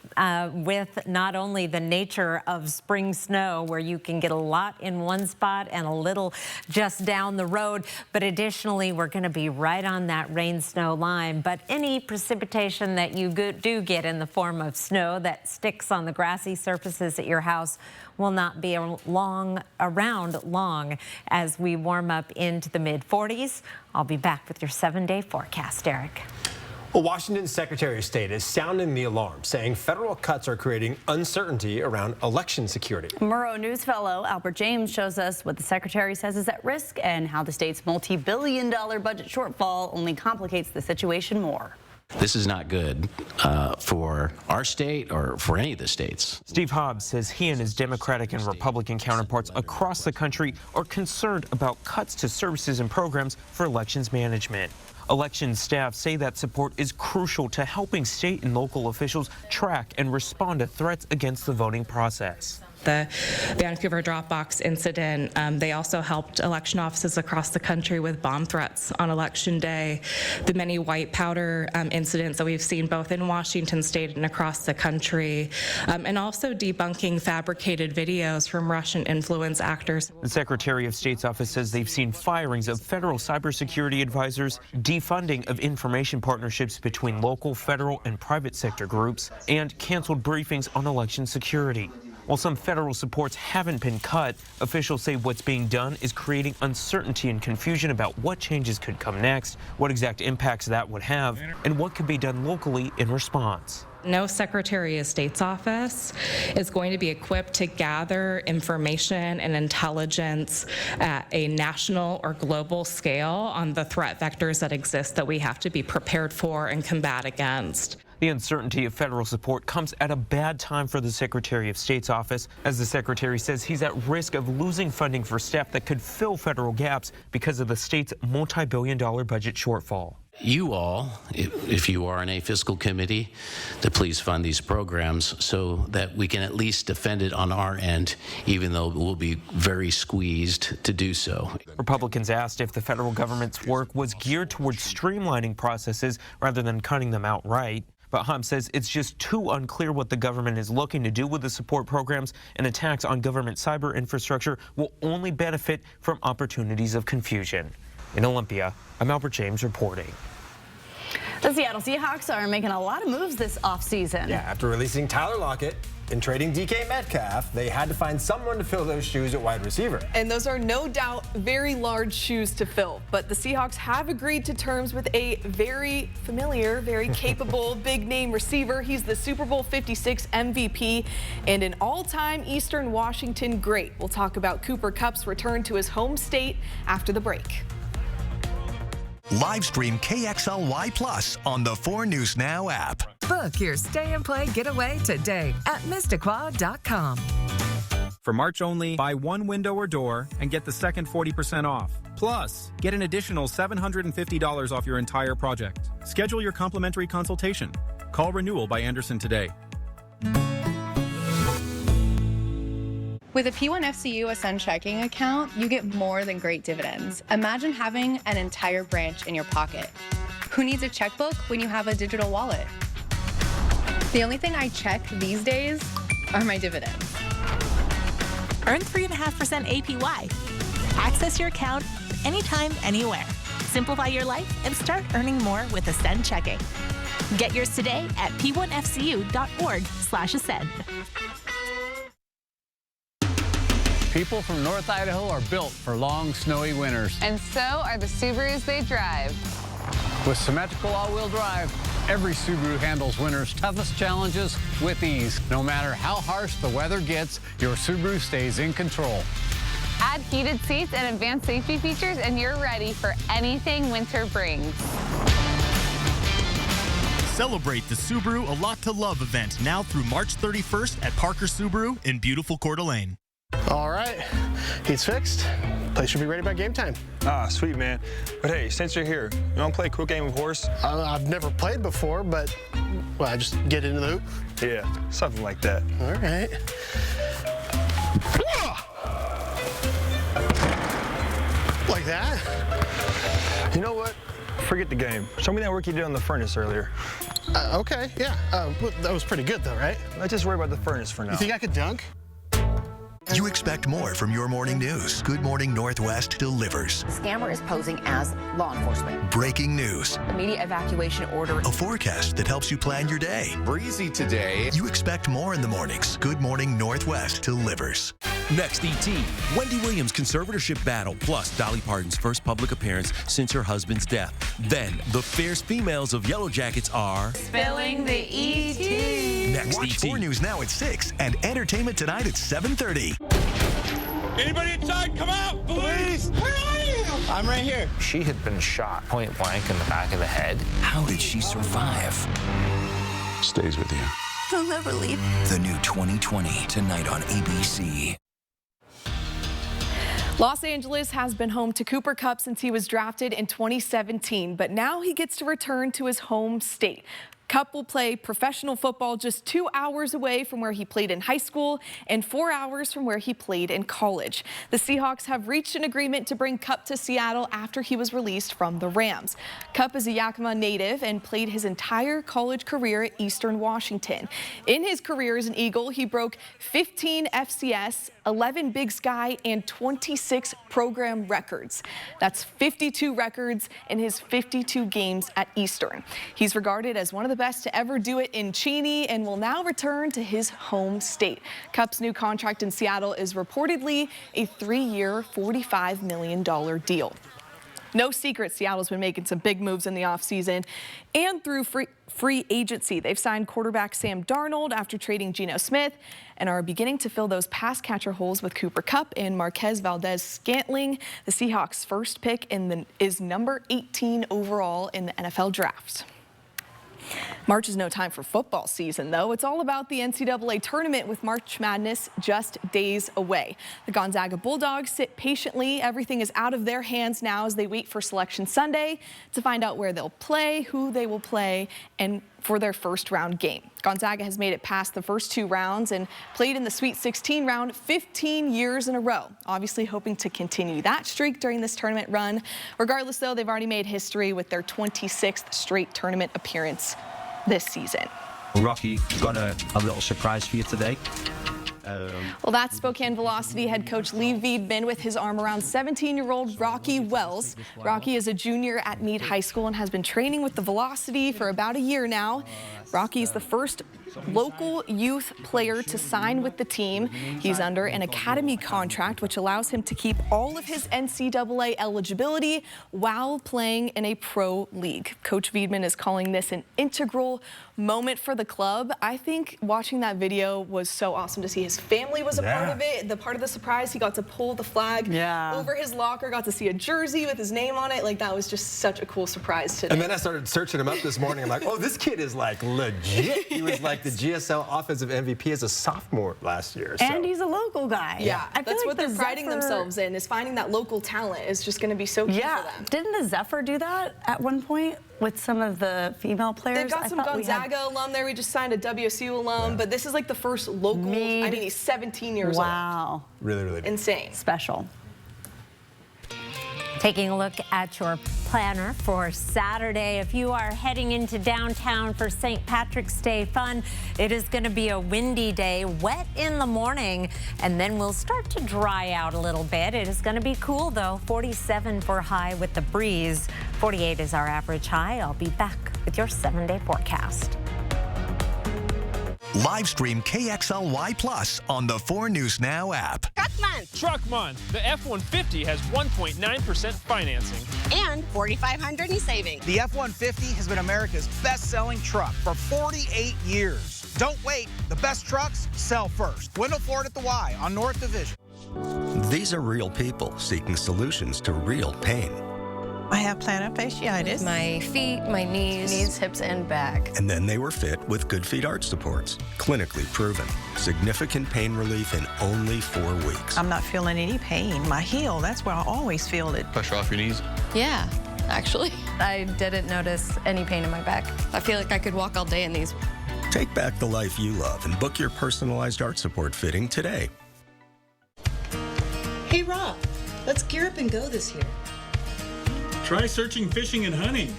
with not only the nature of spring snow, where you can get a lot in one spot and a little just down the road, but additionally, we're going to be right on that rain-snow line. But any precipitation that you do get in the form of snow that sticks on the grassy surfaces at your house will not be around long as we warm up into the mid-40s. I'll be back with your 7-day forecast, Eric. Well, Washington's Secretary of State is sounding the alarm, saying federal cuts are creating uncertainty around election security. Murrow News fellow Albert James shows us what the secretary says is at risk and how the state's multi-billion-dollar budget shortfall only complicates the situation more. This is not good for our state or for any of the states. Steve Hobbs says he and his Democratic and Republican counterparts across the country are concerned about cuts to services and programs for elections management. Election staff say that support is crucial to helping state and local officials track and respond to threats against the voting process. The Vancouver Dropbox incident, they also helped election offices across the country with bomb threats on Election Day. The many white powder incidents that we've seen both in Washington state and across the country, and also debunking fabricated videos from Russian influence actors. The Secretary of State's office says they've seen firings of federal cybersecurity advisors, defunding of information partnerships between local, federal, and private sector groups, and canceled briefings on election security. While some federal supports haven't been cut, officials say what's being done is creating uncertainty and confusion about what changes could come next, what exact impacts that would have, and what could be done locally in response. No Secretary of State's office is going to be equipped to gather information and intelligence at a national or global scale on the threat vectors that exist that we have to be prepared for and combat against. The uncertainty of federal support comes at a bad time for the Secretary of State's office, as the Secretary says he's at risk of losing funding for staff that could fill federal gaps because of the state's multi-billion-dollar budget shortfall. You all, if you are in a fiscal committee, to please fund these programs so that we can at least defend it on our end, even though we'll be very squeezed to do so. Republicans asked if the federal government's work was geared towards streamlining processes rather than cutting them outright. But Hobbs says it's just too unclear what the government is looking to do with the support programs, and attacks on government cyber infrastructure will only benefit from opportunities of confusion. In Olympia, I'm Albert James reporting. The Seattle Seahawks are making a lot of moves this offseason. Yeah, after releasing Tyler Lockett and trading DK Metcalf, they had to find someone to fill those shoes at wide receiver. And those are no doubt very large shoes to fill. But the Seahawks have agreed to terms with a very familiar, very capable, big-name receiver. He's the Super Bowl 56 MVP and an all-time Eastern Washington great. We'll talk about Cooper Kupp's return to his home state after the break. Live stream KXLY Plus on the 4 News Now app. Book your stay and play getaway today at Mistaqua.com. For March only, buy one window or door and get the second 40% off. Plus, get an additional $750 off your entire project. Schedule your complimentary consultation. Call Renewal by Anderson today. With a P1FCU Ascend checking account, you get more than great dividends. Imagine having an entire branch in your pocket. Who needs a checkbook when you have a digital wallet? The only thing I check these days are my dividends. Earn 3.5% APY. Access your account anytime, anywhere. Simplify your life and start earning more with Ascend checking. Get yours today at p1fcu.org/ascend. People from North Idaho are built for long, snowy winters. And so are the Subarus they drive. With symmetrical all-wheel drive, every Subaru handles winter's toughest challenges with ease. No matter how harsh the weather gets, your Subaru stays in control. Add heated seats and advanced safety features, and you're ready for anything winter brings. Celebrate the Subaru A Lot to Love event now through March 31st at Parker Subaru in beautiful Coeur d'Alene. All right, he's fixed. Place should be ready by game time. Ah, sweet, man. But hey, since you're here, you want to play a quick game of horse? I've never played before, but, well, I just get into the hoop? Yeah, something like that. All right. Like that? You know what? Forget the game. Show me that work you did on the furnace earlier. Okay, yeah. That was pretty good, though, right? Let's just worry about the furnace for now. You think I could dunk? You expect more from your morning news. Good Morning Northwest delivers. The scammer is posing as law enforcement. Breaking news. Immediate evacuation order. A forecast that helps you plan your day. Breezy today. You expect more in the mornings. Good Morning Northwest delivers. Next, E.T. Wendy Williams' conservatorship battle, plus Dolly Parton's first public appearance since her husband's death. Then, the fierce females of Yellow Jackets are... Spilling the E.T. Next, Watch E.T. 4 News Now at 6 and Entertainment Tonight at 7:30. Anybody inside? Come out! Police! Where are you? I'm right here. She had been shot point blank in the back of the head. How did she survive? Stays with you. He'll never leave. The new 2020 tonight on ABC. Los Angeles has been home to Cooper Kupp since he was drafted in 2017, but now he gets to return to his home state. Kupp will play professional football just 2 hours away from where he played in high school and 4 hours from where he played in college. The Seahawks have reached an agreement to bring Kupp to Seattle after he was released from the Rams. Kupp is a Yakima native and played his entire college career at Eastern Washington. In his career as an Eagle, he broke 15 FCS, 11 Big Sky, and 26 program records. That's 52 records in his 52 games at Eastern. He's regarded as one of the best to ever do it in Cheney and will now return to his home state. Kupp's new contract in Seattle is reportedly a 3-year, $45 million deal. No secret, Seattle's been making some big moves in the offseason and through free agency. They've signed quarterback Sam Darnold after trading Geno Smith and are beginning to fill those pass catcher holes with Cooper Kupp and Marquez Valdez-Scantling. The Seahawks' first pick is number 18 overall in the NFL draft. March is no time for football season, though. It's all about the NCAA tournament with March Madness just days away. The Gonzaga Bulldogs sit patiently. Everything is out of their hands now as they wait for Selection Sunday to find out where they'll play, who they will play, and for their first round game. Gonzaga has made it past the first 2 rounds and played in the Sweet 16 round 15 years in a row, obviously hoping to continue that streak during this tournament run. Regardless, though, they've already made history with their 26th straight tournament appearance this season. Rocky, got a little surprise for you today. Well, that's Spokane Velocity head coach Lee Viedman with his arm around 17-year-old Rocky Wells. Rocky is a junior at Meade High School and has been training with the Velocity for about a year now. Rocky is the first local youth player to sign with the team. He's under an academy contract, which allows him to keep all of his NCAA eligibility while playing in a pro league. Coach Viedman is calling this an integral moment for the club. I think watching that video was so awesome to see. His family was a part of it. The part of the surprise, he got to pull the flag over his locker, got to see a jersey with his name on it. Like, that was just such a cool surprise today. And then I started searching him up this morning. I'm like, oh, this kid is like legit. He was like the GSL offensive MVP as a sophomore last year. And he's a local guy. Yeah, I feel that's like what they're the priding Zephyr... themselves in, is finding that local talent is just going to be so key for them. Didn't the Zephyr do that at one point with some of the female players? They've got some Gonzaga alum there. We just signed a WSU alum, but this is like the first local. I mean, he's 17 years old. Wow. Really, really insane. Special. Taking a look at your planner for Saturday. If you are heading into downtown for St. Patrick's Day fun, it is going to be a windy day, wet in the morning, and then we'll start to dry out a little bit. It is going to be cool, though. 47 for high with the breeze. 48 is our average high. I'll be back with your 7-day forecast. Live stream KXLY Plus on the 4 News Now app. Truck month. The F-150 has 1.9% financing. And $4,500 in savings. The F-150 has been America's best-selling truck for 48 years. Don't wait. The best trucks sell first. Wendell Ford at the Y on North Division. These are real people seeking solutions to real pain. I have plantar fasciitis. My feet, my knees, hips, and back. And then they were fit with Good Feet arch supports. Clinically proven. Significant pain relief in only 4 weeks. I'm not feeling any pain. My heel, that's where I always feel it. Pressure off your knees? Yeah, actually. I didn't notice any pain in my back. I feel like I could walk all day in these. Take back the life you love and book your personalized arch support fitting today. Hey, Rob, let's gear up and go this year. Try searching, fishing, and hunting.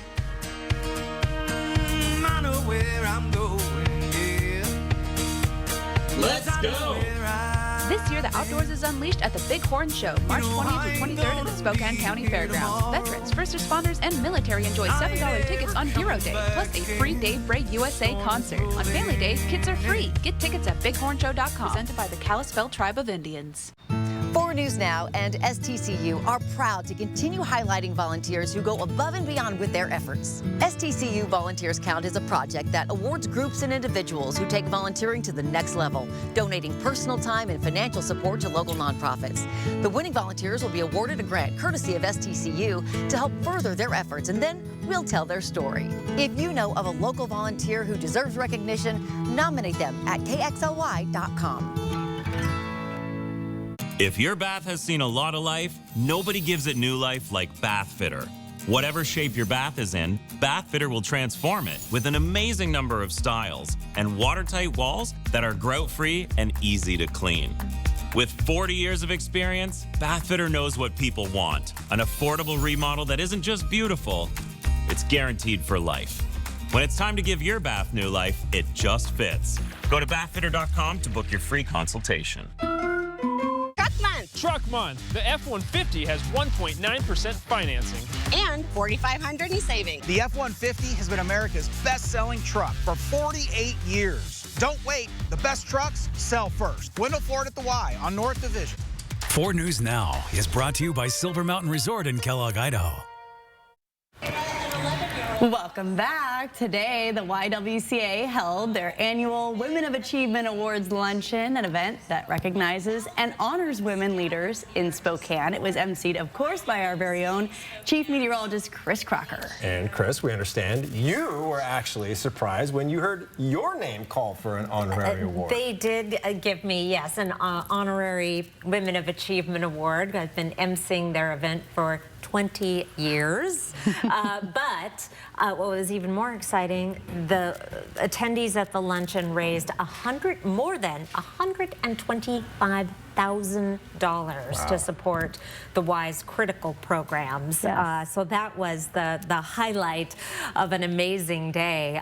I know where I'm going, yeah. Let's go. Where I This year, the outdoors is unleashed at the Bighorn Show, March 20th through 23rd at the Spokane County Fairgrounds. Veterans, first responders, and military enjoy $7 tickets on Hero Day, plus a free Dave Bray USA concert. On family days, kids are free. Get tickets at bighornshow.com. Presented by the Kalispel Tribe of Indians. 4 News Now and STCU are proud to continue highlighting volunteers who go above and beyond with their efforts. STCU Volunteers Count is a project that awards groups and individuals who take volunteering to the next level, donating personal time and financial support to local nonprofits. The winning volunteers will be awarded a grant courtesy of STCU to help further their efforts, and then we'll tell their story. If you know of a local volunteer who deserves recognition, nominate them at KXLY.com. If your bath has seen a lot of life, nobody gives it new life like Bath Fitter. Whatever shape your bath is in, Bath Fitter will transform it with an amazing number of styles and watertight walls that are grout-free and easy to clean. With 40 years of experience, Bath Fitter knows what people want. An affordable remodel that isn't just beautiful, it's guaranteed for life. When it's time to give your bath new life, it just fits. Go to bathfitter.com to book your free consultation. Truck Month. The F-150 has 1.9% financing. And $4,500 in savings. The F-150 has been America's best-selling truck for 48 years. Don't wait. The best trucks sell first. Wendell Ford at the Y on North Division. 4 News Now is brought to you by Silver Mountain Resort in Kellogg, Idaho. Welcome back. Today, the YWCA held their annual Women of Achievement Awards Luncheon, an event that recognizes and honors women leaders in Spokane. It was emceed, of course, by our very own Chief Meteorologist Chris Crocker. And Chris, we understand you were actually surprised when you heard your name called for an honorary award. They did give me, yes, an honorary Women of Achievement Award. I've been emceeing their event for 20 years. But what was even more exciting, the attendees at the luncheon raised more than $125,000 to support the Y's critical programs. Yes. So that was the highlight of an amazing day.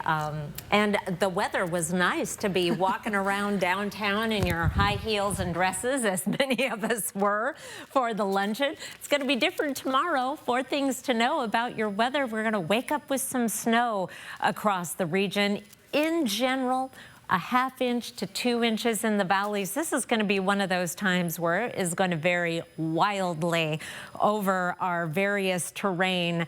And the weather was nice to be walking around downtown in your high heels and dresses, as many of us were for the luncheon. It's going to be different tomorrow. 4 things to know about your weather. We're going to wake up with some snow across the region. In general, a 1/2 inch to 2 inches in the valleys. This is going to be one of those times where it is going to vary wildly over our various terrain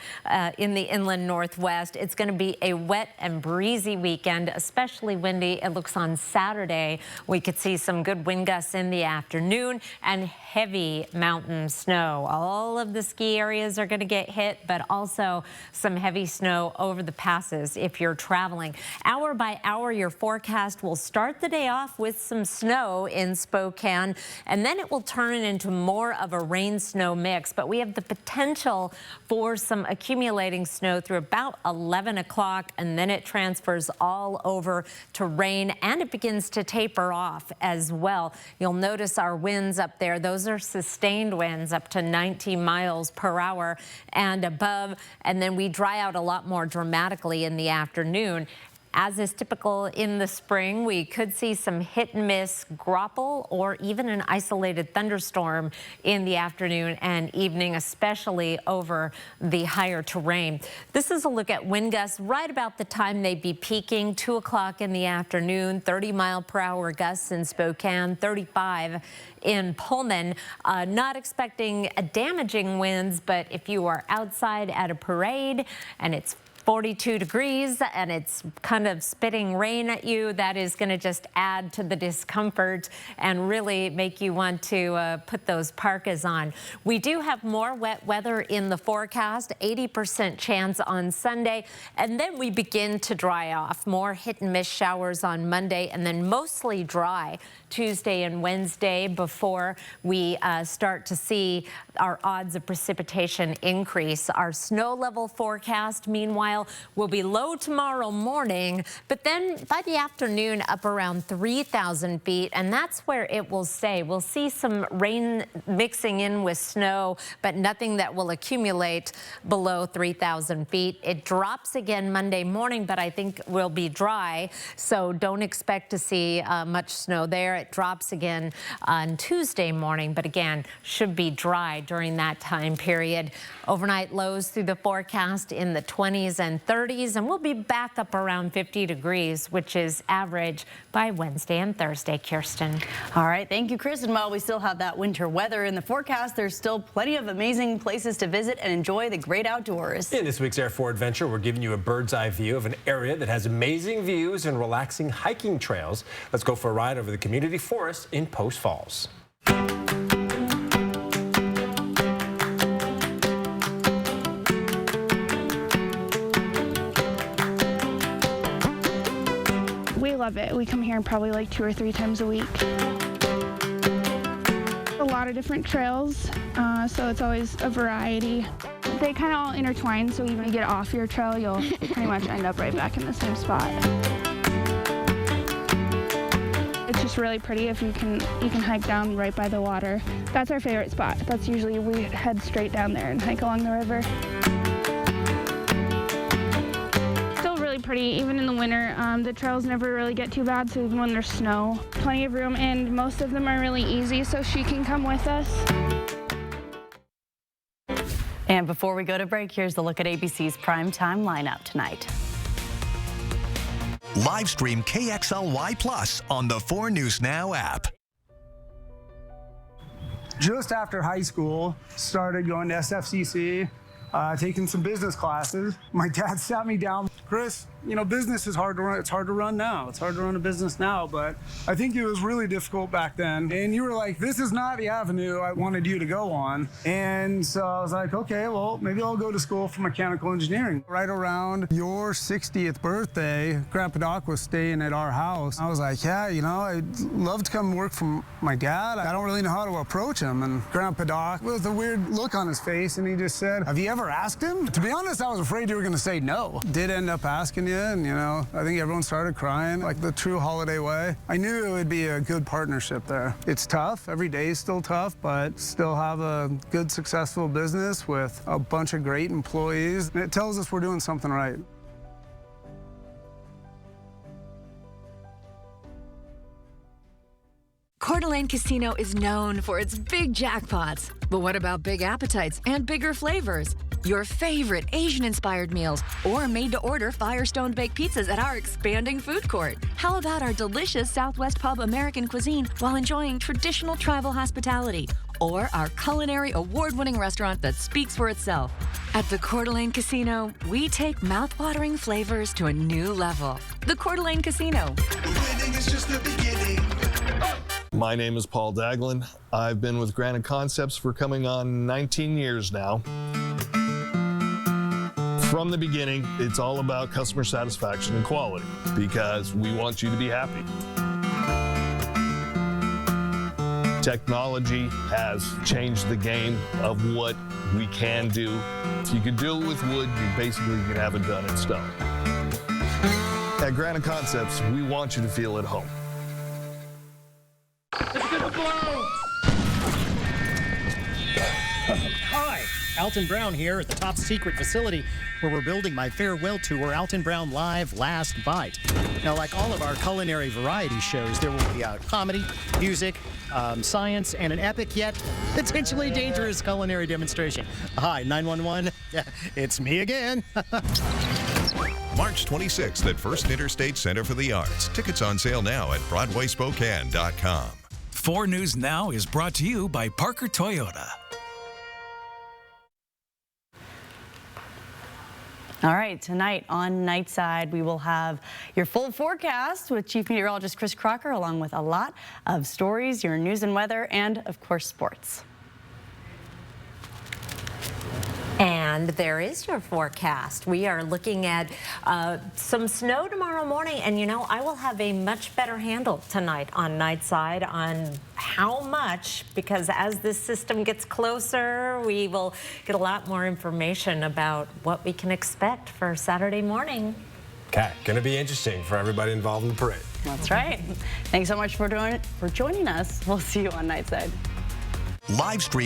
in the inland northwest. It's going to be a wet and breezy weekend, especially windy. It looks on Saturday we could see some good wind gusts in the afternoon and heavy mountain snow. All of the ski areas are going to get hit, but also some heavy snow over the passes if you're traveling. Hour by hour, your forecast will start the day off with some snow in Spokane, and then it will turn into more of a rain-snow mix. But we have the potential for some accumulating snow through about 11 o'clock, and then it transfers all over to rain, and it begins to taper off as well. You'll notice our winds up there. Those are sustained winds up to 90 miles per hour and above, and then we dry out a lot more dramatically in the afternoon. As is typical in the spring, we could see some hit and miss graupel or even an isolated thunderstorm in the afternoon and evening, especially over the higher terrain. This is a look at wind gusts right about the time they'd be peaking, 2 o'clock in the afternoon, 30-mile-per-hour gusts in Spokane, 35 in Pullman. Not expecting damaging winds, but if you are outside at a parade and it's 42 degrees and it's kind of spitting rain at you, that is going to just add to the discomfort and really make you want to put those parkas on. We do have more wet weather in the forecast, 80% chance on Sunday, and then we begin to dry off. More hit and miss showers on Monday, and then mostly dry Tuesday and Wednesday before we start to see our odds of precipitation increase. Our snow level forecast, meanwhile, mile. Will be low tomorrow morning, but then by the afternoon up around 3,000 feet, and that's where it will stay. We'll see some rain mixing in with snow, but nothing that will accumulate below 3,000 feet. It drops again Monday morning, but I think will be dry, so don't expect to see much snow there. It drops again on Tuesday morning, but again, should be dry during that time period. Overnight lows through the forecast in the 20s and 30s, and we'll be back up around 50 degrees, which is average by Wednesday and Thursday. Kirsten. All right, thank you, Kristen. While we still have that winter weather in the forecast, there's still plenty of amazing places to visit and enjoy the great outdoors. In this week's Air 4 Adventure, we're giving you a bird's eye view of an area that has amazing views and relaxing hiking trails. Let's go for a ride over the community forest in Post Falls. We love it. We come here probably like 2 or 3 times a week. A lot of different trails, so it's always a variety. They kind of all intertwine, so even if you get off your trail, you'll pretty much end up right back in the same spot. It's just really pretty if you can hike down right by the water. That's our favorite spot. That's usually we head straight down there and hike along the river. Pretty even in the winter. The trails never really get too bad, so even when there's snow, plenty of room, and most of them are really easy, so she can come with us. And before we go to break, here's the look at ABC's primetime lineup tonight. Live stream KXLY Plus on the 4 News Now app. Just after high school, started going to SFCC, taking some business classes. My dad sat me down. Chris, you know, business is hard to run. It's hard to run now. It's hard to run a business now, but I think it was really difficult back then. And you were like, this is not the avenue I wanted you to go on. And so I was like, okay, well, maybe I'll go to school for mechanical engineering. Right around your 60th birthday, Grandpa Doc was staying at our house. I was like, yeah, you know, I'd love to come work for my dad. I don't really know how to approach him. And Grandpa Doc, with a weird look on his face, and he just said, have you ever asked him? To be honest, I was afraid you were gonna say no. Did end up asking you, and you know, I think everyone started crying, like the true holiday way. I knew it would be a good partnership there. It's tough, every day is still tough, but still have a good, successful business with a bunch of great employees. And it tells us we're doing something right. Coeur d'Alene Casino is known for its big jackpots. But what about big appetites and bigger flavors? Your favorite Asian-inspired meals or made-to-order Firestone baked pizzas at our expanding food court. How about our delicious Southwest Pub American cuisine while enjoying traditional tribal hospitality? Or our culinary award-winning restaurant that speaks for itself. At the Coeur d'Alene Casino, we take mouth-watering flavors to a new level. The Coeur d'Alene Casino. Winning is just the beginning. My name is Paul Daglin. I've been with Granite Concepts for coming on 19 years now. From the beginning, it's all about customer satisfaction and quality because we want you to be happy. Technology has changed the game of what we can do. If you could do it with wood, you basically can have it done in stone. At Granite Concepts, we want you to feel at home. Hi, Alton Brown here at the top secret facility where we're building my farewell tour, Alton Brown Live Last Bite. Now, like all of our culinary variety shows, there will be comedy, music, science, and an epic yet potentially dangerous culinary demonstration. Hi, 911. It's me again. March 26th at First Interstate Center for the Arts. Tickets on sale now at BroadwaySpokane.com. 4 News Now is brought to you by Parker Toyota. All right, tonight on Nightside, we will have your full forecast with Chief Meteorologist Chris Crocker, along with a lot of stories, your news and weather, and of course, sports. And there is your forecast. We are looking at some snow tomorrow morning, and you know, I will have a much better handle tonight on Nightside on how much, because as this system gets closer, we will get a lot more information about what we can expect for Saturday morning. Okay, going to be interesting for everybody involved in the parade. That's right. Thanks so much for joining us. We'll see you on Nightside. Live stream